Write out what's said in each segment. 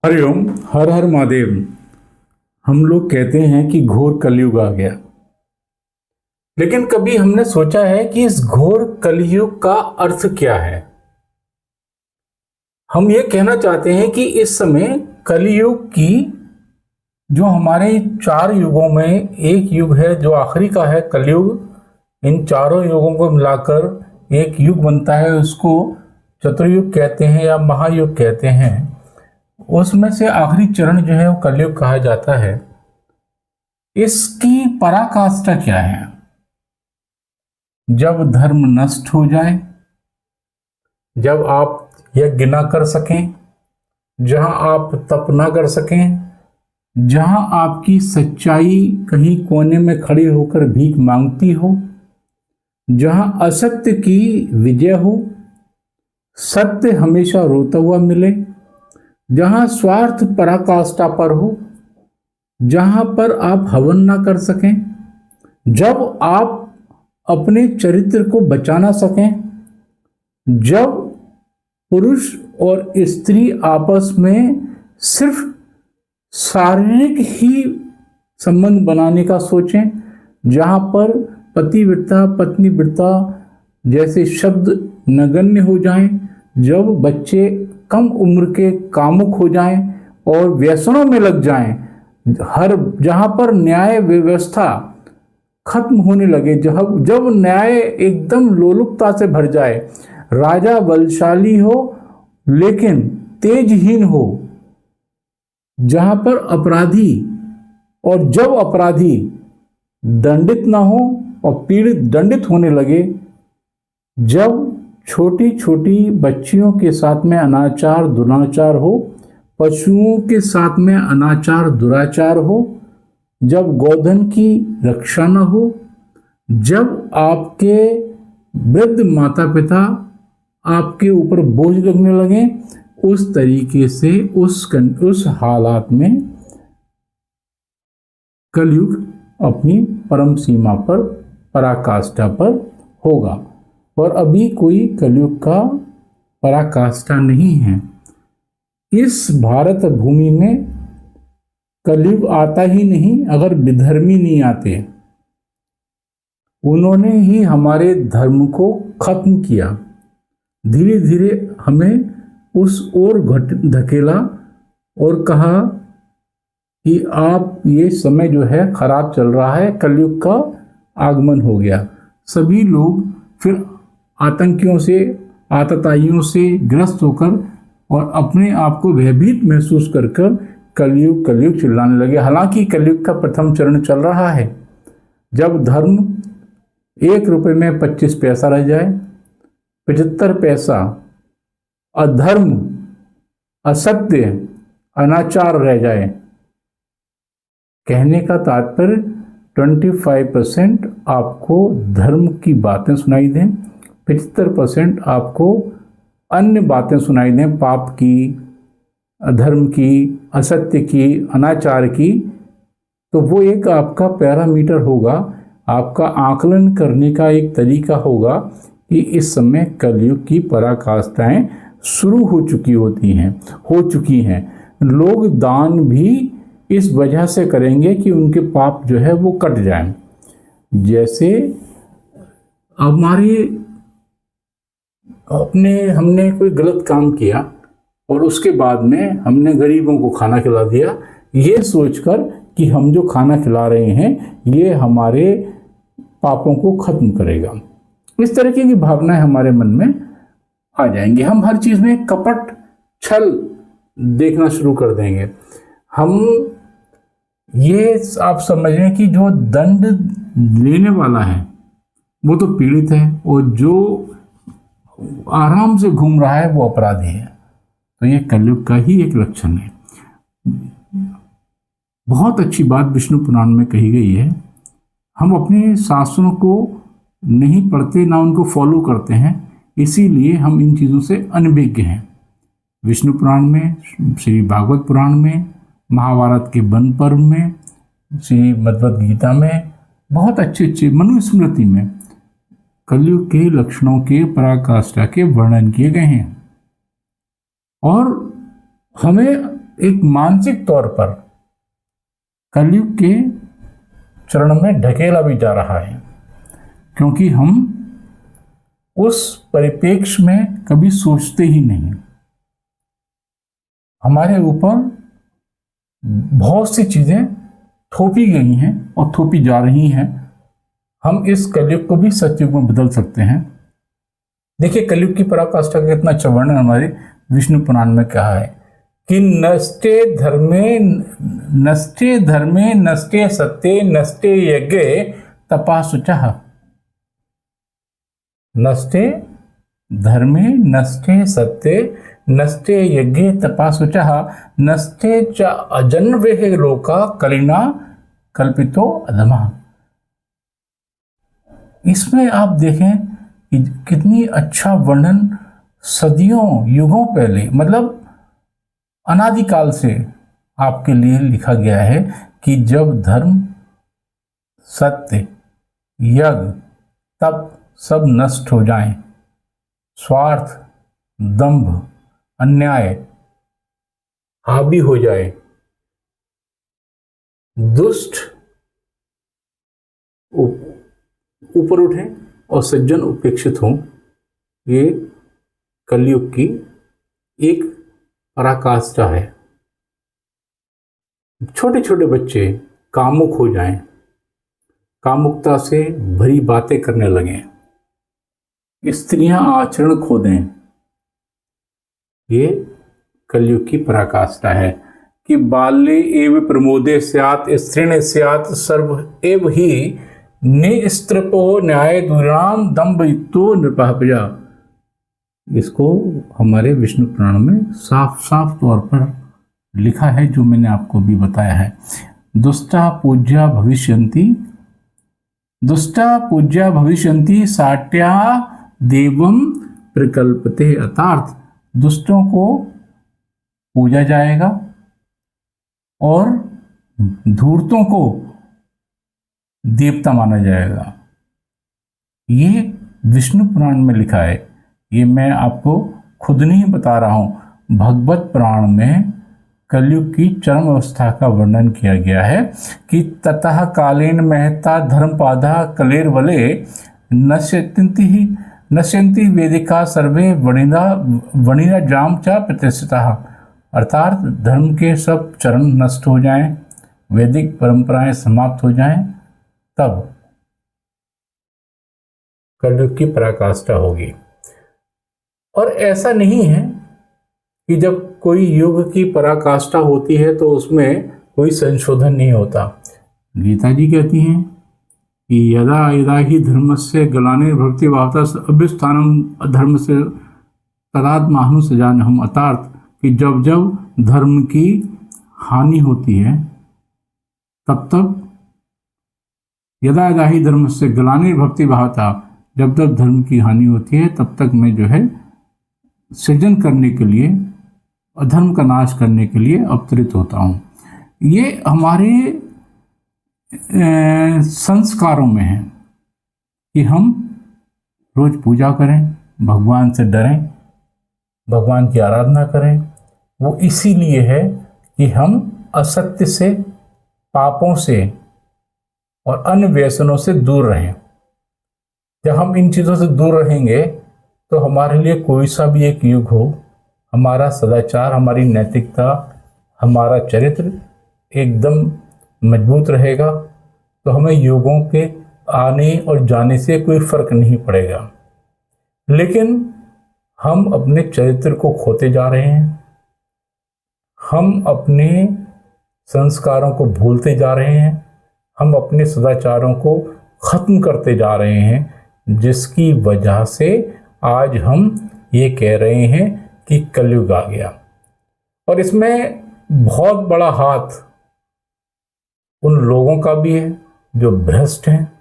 हरिओम। हर हर महादेव। हम लोग कहते हैं कि घोर कलयुग आ गया, लेकिन कभी हमने सोचा है कि इस घोर कलयुग का अर्थ क्या है। हम ये कहना चाहते हैं कि इस समय कलयुग की जो हमारे चार युगों में एक युग है जो आखिरी का है कलयुग। इन चारों युगों को मिलाकर एक युग बनता है, उसको चतुर्युग कहते हैं या महायुग कहते हैं। उसमें से आखिरी चरण जो है वो कलयुग कहा जाता है। इसकी पराकाष्ठा क्या है? जब धर्म नष्ट हो जाए, जब आप यज्ञ ना कर सकें, जहां आप तप ना कर सकें, जहां आपकी सच्चाई कहीं कोने में खड़ी होकर भीख मांगती हो, जहां असत्य की विजय हो, सत्य हमेशा रोता हुआ मिले, जहां स्वार्थ पराकाष्ठा पर हो, जहां पर आप हवन ना कर सकें, जब आप अपने चरित्र को बचा ना सकें, जब पुरुष और स्त्री आपस में सिर्फ शारीरिक ही संबंध बनाने का सोचें, जहां पर पतिव्रता पत्नीव्रता जैसे शब्द नगण्य हो जाएं, जब बच्चे कम उम्र के कामुक हो जाएं और व्यसनों में लग जाएं, हर जहां पर न्याय व्यवस्था खत्म होने लगे, जब जब न्याय एकदम लोलुपता से भर जाए, राजा बलशाली हो लेकिन तेजहीन हो, जहां पर अपराधी और जब अपराधी दंडित ना हो और पीड़ित दंडित होने लगे, जब छोटी छोटी बच्चियों के साथ में अनाचार दुराचार हो, पशुओं के साथ में अनाचार दुराचार हो, जब गोधन की रक्षा न हो, जब आपके वृद्ध माता पिता आपके ऊपर बोझ लगने लगे, उस तरीके से उस हालात में कलयुग अपनी परम सीमा पर पराकाष्ठा पर होगा। और अभी कोई कलयुग का पराकाष्ठा नहीं है। इस भारत भूमि में कलयुग आता ही नहीं अगर विधर्मी नहीं आते। उन्होंने ही हमारे धर्म को खत्म किया, धीरे धीरे हमें उस ओर धकेला और कहा कि आप ये समय जो है खराब चल रहा है, कलयुग का आगमन हो गया। सभी लोग फिर आतंकियों से आतताइयों से ग्रस्त होकर और अपने आप को भयभीत महसूस कर कर कलयुग कलयुग चिल्लाने लगे। हालांकि कलयुग का प्रथम चरण चल रहा है, जब धर्म 1 रुपये में 25 पैसा रह जाए, 75 पैसा अधर्म असत्य अनाचार रह जाए। कहने का तात्पर्य 25% आपको धर्म की बातें सुनाई दें, 75% आपको अन्य बातें सुनाई दें, पाप की, अधर्म की, असत्य की, अनाचार की। तो वो एक आपका पैरामीटर होगा, आपका आकलन करने का एक तरीका होगा कि इस समय कलयुग की पराकाष्ठाएं शुरू हो चुकी हैं। लोग दान भी इस वजह से करेंगे कि उनके पाप जो है वो कट जाएं। जैसे हमने कोई गलत काम किया और उसके बाद में हमने गरीबों को खाना खिला दिया, ये सोचकर कि हम जो खाना खिला रहे हैं ये हमारे पापों को खत्म करेगा। इस तरीके की भावनाएं हमारे मन में आ जाएंगी। हम हर चीज में कपट छल देखना शुरू कर देंगे। हम ये आप समझ रहे हैं कि जो दंड लेने वाला है वो तो पीड़ित है और जो आराम से घूम रहा है वो अपराधी है। तो ये कलयुग का ही एक लक्षण है। बहुत अच्छी बात विष्णु पुराण में कही गई है। हम अपने शास्त्रों को नहीं पढ़ते, ना उनको फॉलो करते हैं, इसीलिए हम इन चीज़ों से अनभिज्ञ हैं। विष्णु पुराण में, श्री भागवत पुराण में, महाभारत के वन पर्व में, श्री भगवद गीता में, बहुत अच्छे मनुस्मृति में कलयुग के लक्षणों के पराकाष्ठा के वर्णन किए गए हैं। और हमें एक मानसिक तौर पर कलयुग के चरण में ढकेला भी जा रहा है, क्योंकि हम उस परिप्रेक्ष्य में कभी सोचते ही नहीं। हमारे ऊपर बहुत सी चीजें थोपी गई हैं और थोपी जा रही हैं। हम इस कलयुग को भी सतयुग में बदल सकते हैं। देखिए, कलयुग की पराकाष्ठा का कितना अच्छा वर्णन हमारे विष्णु पुराण में कहा है कि नष्टे धर्मे नष्टे सत्ये नष्टे यज्ञे तपासुचः। नष्टे धर्मे नष्टे सत्ये नष्टे यज्ञे तपासुचः नष्टे च अजन्वेः लोका कलिना कल्पितो अधमः। इसमें आप देखें कि कितनी अच्छा वर्णन सदियों युगों पहले, मतलब अनादिकाल से आपके लिए लिखा गया है कि जब धर्म, सत्य, यज्ञ, तप सब नष्ट हो जाएं, स्वार्थ, दंभ, अन्याय हावी हो जाए, दुष्ट ऊपर उठे और सज्जन उपेक्षित हों, ये कलयुग की एक पराकाष्ठा है। छोटे छोटे बच्चे कामुक हो जाएं, कामुकता से भरी बातें करने लगें, स्त्रियां आचरण खो दें, ये कलयुग की पराकाष्ठा है कि बाल्ये एव प्रमोदे स्यात् स्त्रीण स्यात् सर्व एव ही निस्त्रपो न्याय दुराम दम्भ युक्तो नृपः प्रजा। इसको हमारे विष्णु पुराण में साफ साफ तौर पर लिखा है, जो मैंने आपको भी बताया है। दुष्टा पूज्या भविष्यन्ति साट्या देवम प्रकल्पते। अर्थात दुष्टों को पूजा जाएगा और धूर्तों को देवता माना जाएगा। ये विष्णु पुराण में लिखा है, ये मैं आपको खुद नहीं बता रहा हूँ। भगवत पुराण में कलयुग की चरम अवस्था का वर्णन किया गया है कि ततः कालेन महता धर्मपादा कलेरवले नश्यन्ति वेदिका सर्वे वणिना जाम च प्रतिष्ठिता। अर्थात धर्म के सब चरण नष्ट हो जाएं, वैदिक परंपराएं समाप्त हो जाएं, तब कलयुग की पराकाष्ठा होगी। और ऐसा नहीं है कि जब कोई युग की पराकाष्ठा होती है तो उसमें कोई संशोधन नहीं होता। गीता जी कहती हैं कि यदा यदा ही धर्मस्य ग्लानिर्भवति भारतस्य अभ्युत्थानम् अधर्मस्य तदात्मानुसृजाम्यहम्। अर्थात कि जब जब धर्म की हानि होती है तब तब, यदा यदा ही धर्मस्य ग्लानिर्भवति भारत, जब जब धर्म की हानि होती है तब तक मैं जो है सृजन करने के लिए, अधर्म का नाश करने के लिए अवतरित होता हूँ। ये हमारे संस्कारों में है कि हम रोज पूजा करें, भगवान से डरें, भगवान की आराधना करें। वो इसीलिए है कि हम असत्य से, पापों से और अन्य व्यसनों से दूर रहें। जब हम इन चीज़ों से दूर रहेंगे तो हमारे लिए कोई सा भी एक युग हो, हमारा सदाचार, हमारी नैतिकता, हमारा चरित्र एकदम मजबूत रहेगा। तो हमें युगों के आने और जाने से कोई फर्क नहीं पड़ेगा। लेकिन हम अपने चरित्र को खोते जा रहे हैं, हम अपने संस्कारों को भूलते जा रहे हैं, हम अपने सदाचारों को खत्म करते जा रहे हैं, जिसकी वजह से आज हम ये कह रहे हैं कि कलयुग आ गया। और इसमें बहुत बड़ा हाथ उन लोगों का भी है जो भ्रष्ट हैं,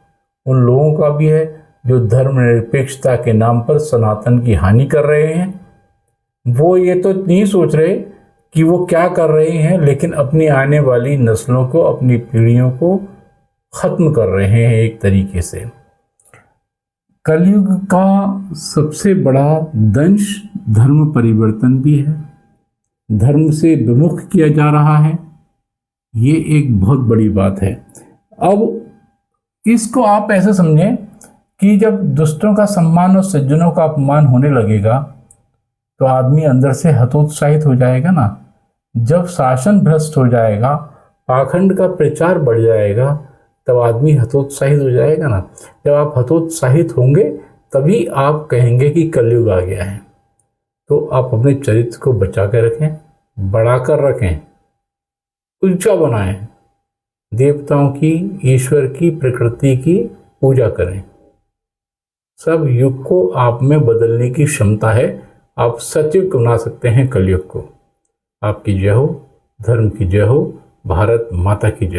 उन लोगों का भी है जो धर्मनिरपेक्षता के नाम पर सनातन की हानि कर रहे हैं। वो ये तो नहीं सोच रहे कि वो क्या कर रहे हैं, लेकिन अपनी आने वाली नस्लों को, अपनी पीढ़ियों को खत्म कर रहे हैं एक तरीके से। कलयुग का सबसे बड़ा दंश धर्म परिवर्तन भी है, धर्म से विमुख किया जा रहा है। ये एक बहुत बड़ी बात है। अब इसको आप ऐसे समझें कि जब दुष्टों का सम्मान और सज्जनों का अपमान होने लगेगा तो आदमी अंदर से हतोत्साहित हो जाएगा ना। जब शासन भ्रष्ट हो जाएगा, पाखंड का प्रचार बढ़ जाएगा, तब आदमी हतोत्साहित हो जाएगा ना। जब आप हतोत्साहित होंगे तभी आप कहेंगे कि कलयुग आ गया है। तो आप अपने चरित्र को बचा कर रखें, बढ़ाकर रखें, ऊंचा बनाएं, देवताओं की, ईश्वर की, प्रकृति की पूजा करें। सब युग को आप में बदलने की क्षमता है। आप सतयुग बना सकते हैं कलयुग को। आपकी जय हो, धर्म की जय हो, भारत माता की जय।